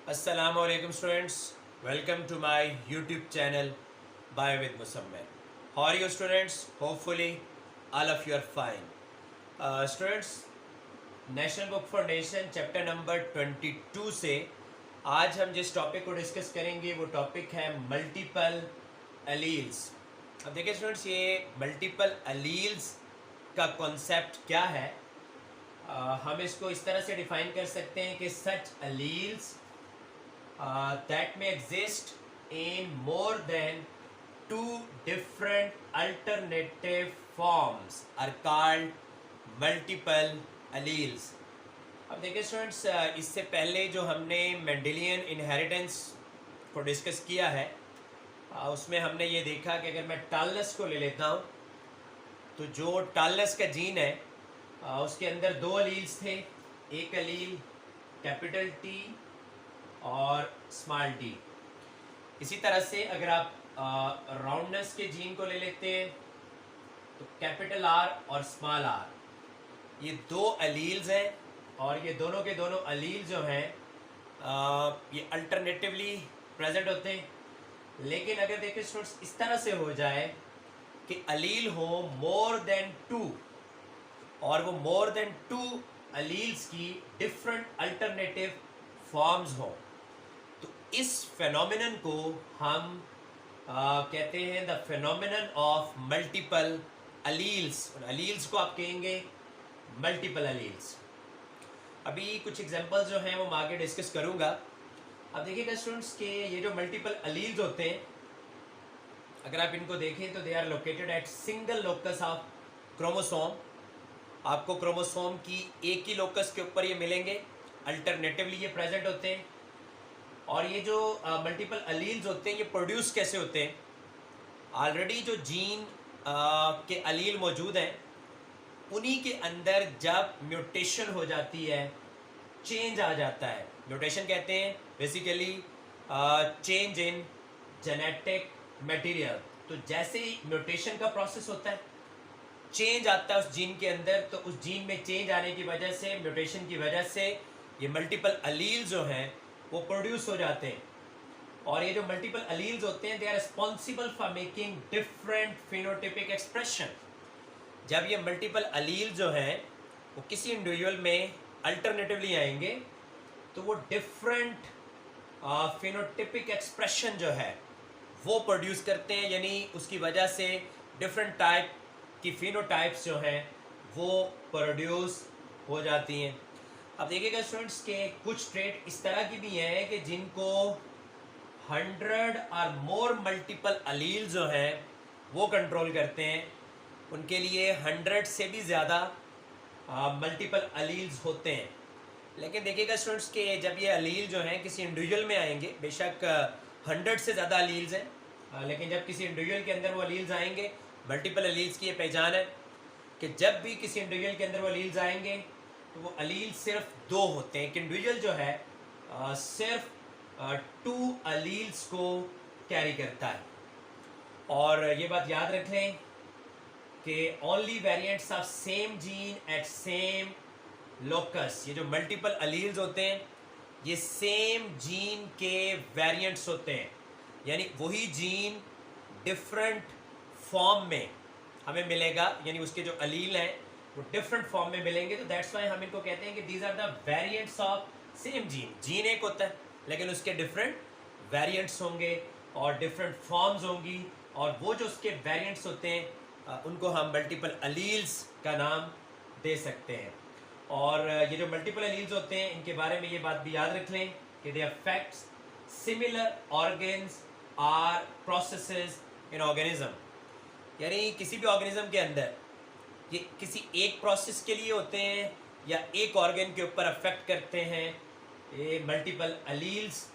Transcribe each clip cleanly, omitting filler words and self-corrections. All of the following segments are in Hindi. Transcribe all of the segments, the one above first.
Assalamualaikum students, welcome to my YouTube channel Bio with Musammer. How are you students? Hopefully all of you are fine. Students, national book foundation chapter number 22 से आज हम जिस टॉपिक को डिस्कस करेंगे वो टॉपिक है मल्टीपल एलील्स। अब देखिए स्टूडेंट्स, ये मल्टीपल एलील्स का कॉन्सेप्ट क्या है। हम इसको इस तरह से डिफाइन कर सकते हैं कि सच alleles that may exist in more than two different alternative forms are called multiple alleles. अब देखिए स्टूडेंट्स, इससे पहले जो हमने मेंडेलियन इनहेरिटेंस को डिस्कस किया है उसमें हमने ये देखा कि अगर मैं टालस को ले लेता हूँ तो जो टालस का जीन है उसके अंदर दो अलील्स थे, एक अलील कैपिटल टी और स्मॉल टी। इसी तरह से अगर आप राउंडनेस के जीन को ले लेते हैं तो कैपिटल आर और स्मॉल आर, ये दो अलील्स हैं और ये दोनों के दोनों अलील जो हैं ये अल्टरनेटिवली प्रेजेंट होते हैं। लेकिन अगर देखिए स्टूडेंट्स, इस तरह से हो जाए कि अलील हो मोर देन टू और वो मोर देन टू अलील्स की डिफरेंट अल्टरनेटिव फॉर्म्स हो, तो इस फेनोमेनन को हम कहते हैं the phenomenon of multiple alleles. Alleles को आप कहेंगे मल्टीपल अलील्स। अभी कुछ एग्जांपल्स जो हैं वो मैं आगे डिस्कस करूंगा। अब देखिएगा स्टूडेंट्स के ये जो मल्टीपल अलील्स होते हैं, अगर आप इनको देखें तो they are located at single locus of chromosome. आपको क्रोमोसोम की एक ही लोकस के ऊपर ये मिलेंगे, अल्टरनेटिवली ये प्रेजेंट होते हैं। और ये जो मल्टीपल अलील्स होते हैं ये प्रोड्यूस कैसे होते हैं? ऑलरेडी जो जीन के अलील मौजूद हैं उन्हीं के अंदर जब म्यूटेशन हो जाती है, चेंज आ जाता है। म्यूटेशन कहते हैं basically change in genetic material. तो जैसे ही म्यूटेशन का प्रोसेस होता है, चेंज आता है उस जीन के अंदर, तो उस जीन में चेंज आने की वजह से, म्यूटेशन की वजह से ये मल्टीपल अलील जो हैं वो प्रोड्यूस हो जाते हैं। और ये जो मल्टीपल अलील्स होते हैं they are responsible for making different phenotypic expression. जब ये मल्टीपल अलील जो हैं वो किसी इंडिविजुअल में अल्टरनेटिवली आएंगे तो वो डिफरेंट फिनोटाइपिक एक्सप्रेशन जो है वो प्रोड्यूस करते हैं, यानी उसकी वजह से डिफरेंट टाइप की फिनोटाइप्स जो हैं वो प्रोड्यूस हो जाती हैं। अब देखिएगा स्टूडेंट्स के कुछ ट्रेट इस तरह की भी हैं कि जिनको 100 और मोर मल्टीपल अलील जो हैं वो कंट्रोल करते हैं। उनके लिए 100 से भी ज़्यादा मल्टीपल अलील्स होते हैं। लेकिन देखिएगा स्टूडेंट्स के जब ये अलील जो हैं किसी इंडिविजुअल में आएंगे, बेशक 100 से ज़्यादा अलील्स हैं, लेकिन जब किसी इंडिविजुअल के अंदर वो अलील्स आएंगे, मल्टीपल अलील्स की ये पहचान है कि जब भी किसी इंडिविजुअल के अंदर वो अलील्स आएंगे तो वो अलील सिर्फ दो होते हैं। एक इंडिविजुअल जो है सिर्फ 2 अलील्स को कैरी करता है। और ये बात याद रख लें कि only variants of same gene at same locus, ये जो मल्टीपल अलील्स होते हैं ये सेम जीन के वेरिएंट्स होते हैं, यानी वही जीन डिफरेंट फॉर्म में हमें मिलेगा, यानी उसके जो अलील हैं वो डिफरेंट फॉर्म में मिलेंगे। तो दैट्स वाई हम इनको कहते हैं कि these are the variants of same gene. Gene एक होता है लेकिन उसके डिफरेंट वेरिएंट्स होंगे और डिफरेंट फॉर्म्स होंगी, और वो जो उसके वेरिएंट्स होते हैं उनको हम मल्टीपल अलील्स का नाम दे सकते हैं। और ये जो मल्टीपल अलील्स होते हैं इनके बारे में ये बात भी याद रख लें कि they affects similar organs or processes in organism, यानी किसी भी ऑर्गेनिज्म के अंदर ये किसी एक प्रोसेस के लिए होते हैं या एक ऑर्गन के ऊपर अफेक्ट करते हैं ये मल्टीपल अलील्स,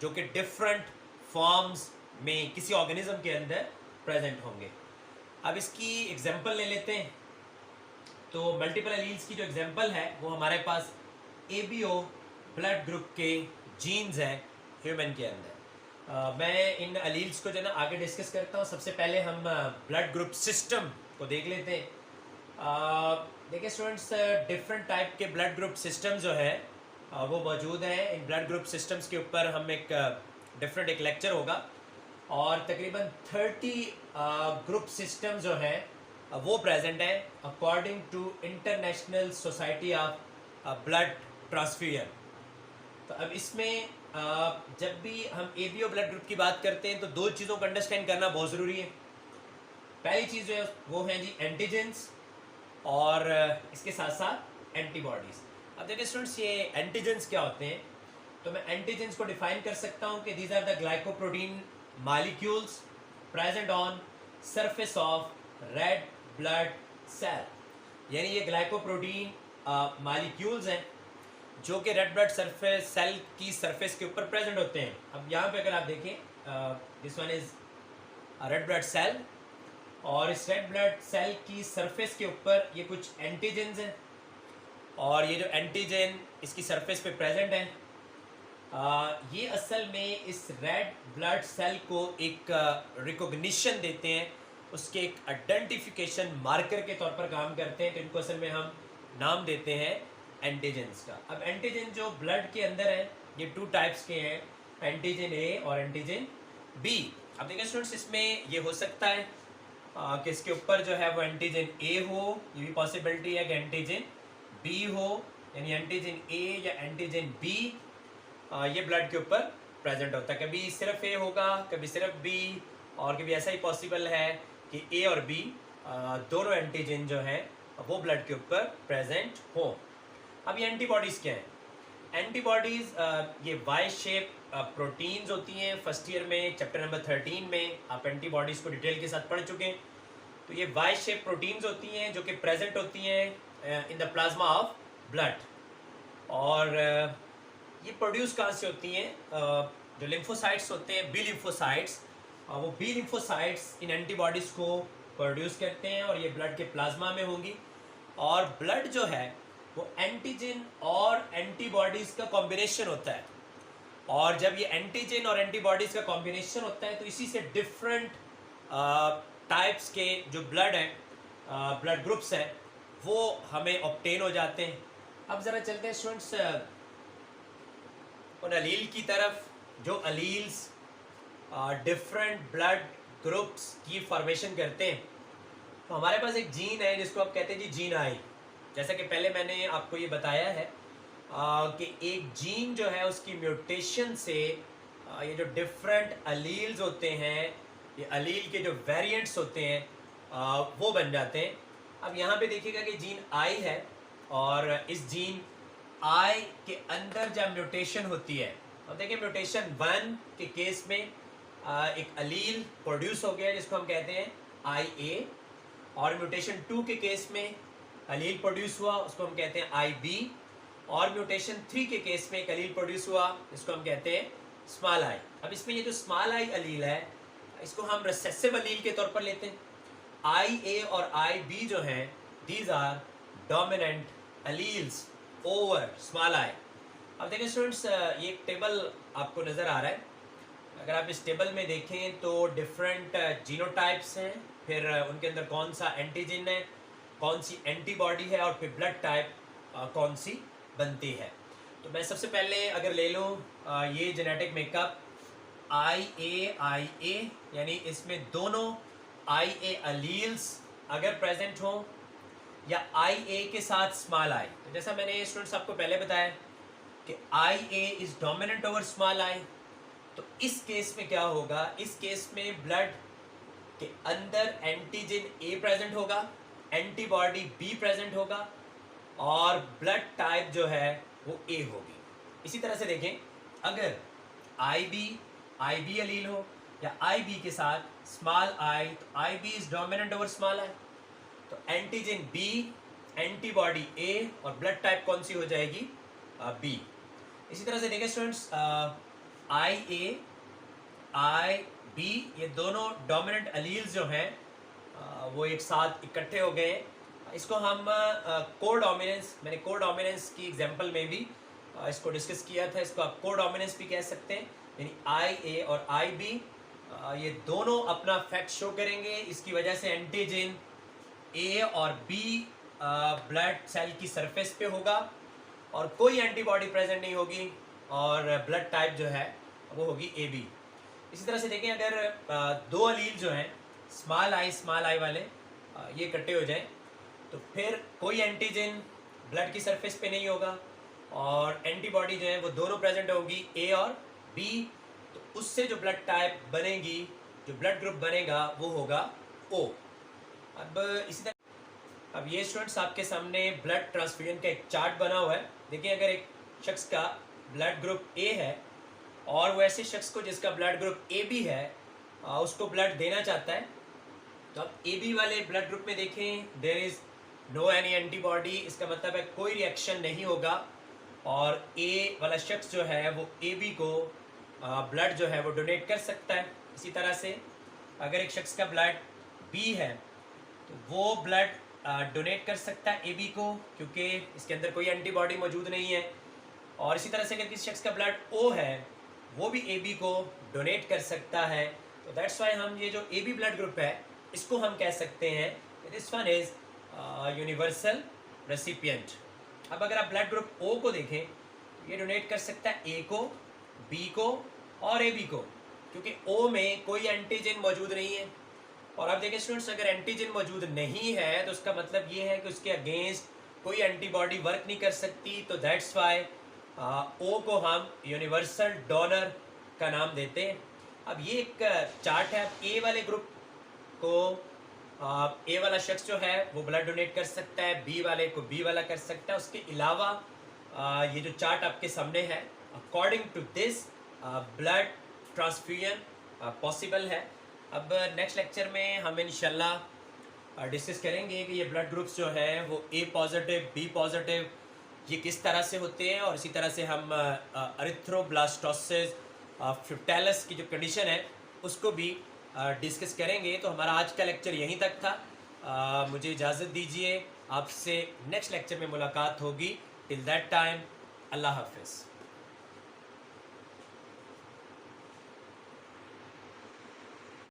जो कि डिफरेंट फॉर्म्स में किसी ऑर्गेनिज्म के अंदर प्रेजेंट होंगे। अब इसकी एग्जांपल ले लेते हैं। तो मल्टीपल अलील्स की जो एग्जांपल है वो हमारे पास एबीओ ब्लड ग्रुप के जीन्स हैं ह्यूमन के अंदर। मैं इन अलील्स को जो ना आगे डिस्कस करता हूँ। सबसे पहले हम ब्लड ग्रुप सिस्टम को देख लेते हैं। देखिए स्टूडेंट्स, डिफरेंट टाइप के ब्लड ग्रुप सिस्टम जो है वो मौजूद हैं। इन ब्लड ग्रुप सिस्टम्स के ऊपर हम एक डिफरेंट एक लेक्चर होगा, और तकरीबन 30 ग्रुप सिस्टम जो हैं वो प्रेजेंट हैं according to International Society of Blood Transfusion. तो अब इसमें जब भी हम एबीओ ब्लड ग्रुप की बात करते हैं तो दो चीज़ों को अंडरस्टैंड करना बहुत ज़रूरी है। पहली चीज़ जो है वो है जी एंटीजेंस, और इसके साथ साथ एंटीबॉडीज़। अब देखिए स्टूडेंट्स, ये एंटीजेंस क्या होते हैं? तो मैं एंटीजेंस को डिफाइन कर सकता हूँ कि these are the glycoprotein molecules present on surface of red blood cell. यानी ये ग्लाइकोप्रोटीन मॉलिक्यूल्स हैं जो कि रेड ब्लड सरफेस सेल की सरफेस के ऊपर प्रेजेंट होते हैं। अब यहाँ पे अगर आप देखें, this one is red blood cell, और इस रेड ब्लड सेल की सरफेस के ऊपर ये कुछ एंटीजेंस हैं, और ये जो एंटीजन इसकी सरफेस पे प्रेजेंट हैं, ये असल में इस रेड ब्लड सेल को एक रिकॉग्निशन देते हैं, उसके एक आइडेंटिफिकेशन मार्कर के तौर पर काम करते हैं। तो इनको असल में हम नाम देते हैं एंटीजेंस का। अब एंटीजन जो ब्लड के अंदर है ये 2 टाइप्स के हैं, एंटीजन ए और एंटीजन बी। अब देखिए स्टूडेंट्स, इसमें ये हो सकता है कि इसके ऊपर जो है वो एंटीजन ए हो, ये भी पॉसिबिलिटी है कि एंटीजन बी हो, यानी एंटीजन ए या एंटीजन बी ये ब्लड के ऊपर प्रेजेंट होता है। कभी सिर्फ ए होगा, कभी सिर्फ बी, और कभी ऐसा ही पॉसिबल है कि ए और बी दोनों एंटीजन जो हैं वो ब्लड के ऊपर प्रेजेंट हो। अब ये एंटीबॉडीज़ क्या हैं? एंटीबॉडीज़ ये वाई शेप प्रोटीन्स होती हैं। फर्स्ट ईयर में चैप्टर नंबर 13 में आप एंटीबॉडीज़ को डिटेल के साथ पढ़ चुके हैं। तो ये वाई शेप प्रोटीन्स होती हैं जो कि प्रेजेंट होती हैं in the plasma of blood, और ये प्रोड्यूस कहाँ से होती हैं? जो लिम्फोसाइट्स होते हैं, बी लिम्फोसाइट्स, वो बी लिम्फोसाइट्स इन एंटीबॉडीज़ को प्रोड्यूस करते हैं, और ये ब्लड के प्लाज्मा में होंगी। और ब्लड जो है वो एंटीजन और एंटीबॉडीज़ का कॉम्बिनेशन होता है, और जब ये एंटीजन और एंटीबॉडीज़ का कॉम्बिनेशन होता है तो इसी से डिफरेंट टाइप्स के जो ब्लड हैं, ब्लड ग्रुप्स हैं, वो हमें ऑब्टेन हो जाते हैं। अब ज़रा चलते हैं स्टूडेंट्स उन अलील की तरफ, जो अलील्स डिफरेंट ब्लड ग्रुप्स की फॉर्मेशन करते हैं। तो हमारे पास एक जीन है जिसको आप कहते हैं जी जीन आई। जैसा कि पहले मैंने आपको ये बताया है कि एक जीन जो है उसकी म्यूटेशन से ये जो डिफरेंट अलील्स होते हैं, ये अलील के जो वेरिएंट्स होते हैं वो बन जाते हैं। अब यहाँ पे देखिएगा कि जीन आई है, और इस जीन आई के अंदर जब म्यूटेशन होती है, अब देखिए म्यूटेशन 1 के केस में एक अलील प्रोड्यूस हो गया जिसको हम कहते हैं आई ए, और म्यूटेशन 2 के केस में अलील प्रोड्यूस हुआ उसको हम कहते हैं आई बी, और म्यूटेशन 3 के केस में एक अलील प्रोड्यूस हुआ जिसको हम कहते हैं स्मॉल आई। अब इसमें ये जो स्मॉल आई अलील है इसको हम रिसेसिव अलील के तौर पर लेते हैं। आई ए और आई बी जो हैं these are dominant alleles over small I. अब देखिए स्टूडेंट्स, ये एक टेबल आपको नज़र आ रहा है। अगर आप इस टेबल में देखें तो डिफरेंट जीनोटाइप्स हैं, फिर उनके अंदर कौन सा एंटीजन है, कौन सी एंटीबॉडी है, और फिर ब्लड टाइप कौन सी बनती है। तो मैं सबसे पहले अगर ले लूँ ये जेनेटिक मेकअप आई ए, यानी इसमें दोनों आई ए अलील्स अगर प्रेजेंट हों, या आई ए के साथ स्मॉल आई। तो जैसा मैंने स्टूडेंट्स आपको पहले बताया कि I A is dominant over small I, तो इस केस में क्या होगा? इस केस में ब्लड के अंदर एंटीजन ए प्रेजेंट होगा, एंटीबॉडी बी प्रेजेंट होगा, और ब्लड टाइप जो है वो ए होगी। इसी तरह से देखें, अगर आई बी अलील हो, या आई बी के साथ स्मॉल आई, तो I B is dominant over small I, तो एंटीजन बी, एंटीबॉडी ए, और ब्लड टाइप कौन सी हो जाएगी? बी। इसी तरह से देखें स्टूडेंट्स, आई ए आई बी ये दोनों डोमिनेंट अलील्स जो हैं वो एक साथ इकट्ठे हो गए। इसको हम कोडोमिनेंस, मैंने कोडोमिनेंस की एग्जांपल में भी इसको डिस्कस किया था, इसको आप कोडोमिनेंस भी कह सकते हैं। यानी आई ए और आई बी ये दोनों अपना फैक्ट शो करेंगे, इसकी वजह से एंटीजन ए और बी ब्लड सेल की सरफेस पे होगा, और कोई एंटीबॉडी प्रेजेंट नहीं होगी और ब्लड टाइप जो है वो होगी ए बी। इसी तरह से देखें अगर दो अलील जो हैं स्मॉल आई वाले ये इकट्ठे हो जाएं तो फिर कोई एंटीजन ब्लड की सरफेस पे नहीं होगा और एंटीबॉडी जो है वो दोनों प्रेजेंट होगी ए और बी। तो उससे जो ब्लड टाइप बनेगी, जो ब्लड ग्रुप बनेगा वो होगा ओ। अब इसी तरह अब ये स्टूडेंट्स आपके सामने ब्लड ट्रांसफ्यूजन का एक चार्ट बना हुआ है। देखिए अगर एक शख्स का ब्लड ग्रुप ए है और वो ऐसे शख्स को जिसका ब्लड ग्रुप ए बी है उसको ब्लड देना चाहता है, तो अब ए बी वाले ब्लड ग्रुप में देखें there is no any antibody, इसका मतलब है कोई रिएक्शन नहीं होगा और ए वाला शख्स जो है वो ए बी को ब्लड जो है वो डोनेट कर सकता है। इसी तरह से अगर एक शख्स का ब्लड बी है तो वो ब्लड डोनेट कर सकता है ए बी को क्योंकि इसके अंदर कोई एंटीबॉडी मौजूद नहीं है। और इसी तरह से अगर किसी शख्स का ब्लड ओ है वो भी ए बी को डोनेट कर सकता है। तो दैट्स वाई हम ये जो ए बी ब्लड ग्रुप है इसको हम कह सकते हैं this one is universal recipient. अब अगर आप ब्लड ग्रुप ओ को देखें तो ये डोनेट कर सकता है ए को, बी को और ए बी को क्योंकि ओ में कोई एंटीजन मौजूद नहीं है। और आप देखें स्टूडेंट्स अगर एंटीजन मौजूद नहीं है तो उसका मतलब ये है कि उसके अगेंस्ट कोई एंटीबॉडी वर्क नहीं कर सकती। तो दैट्स वाई ओ को हम यूनिवर्सल डोनर का नाम देते हैं। अब ये एक चार्ट है, ए वाले ग्रुप को ए वाला शख्स जो है वो ब्लड डोनेट कर सकता है, बी वाले को बी वाला कर सकता है। उसके अलावा ये जो चार्ट आपके सामने है according to this blood transfusion possible है। अब नेक्स्ट लेक्चर में हम इंशाल्लाह डिस्कस करेंगे कि ये ब्लड ग्रुप्स जो है वो ए पॉजिटिव, बी पॉजिटिव ये किस तरह से होते हैं और इसी तरह से हम एरिथ्रोब्लास्टोसिस फ्यूटाइलिस की जो कंडीशन है उसको भी डिस्कस करेंगे। तो हमारा आज का लेक्चर यहीं तक था। मुझे इजाज़त दीजिए, आपसे नेक्स्ट लेक्चर में मुलाकात होगी। टिल दैट टाइम अल्लाह हाफिज़।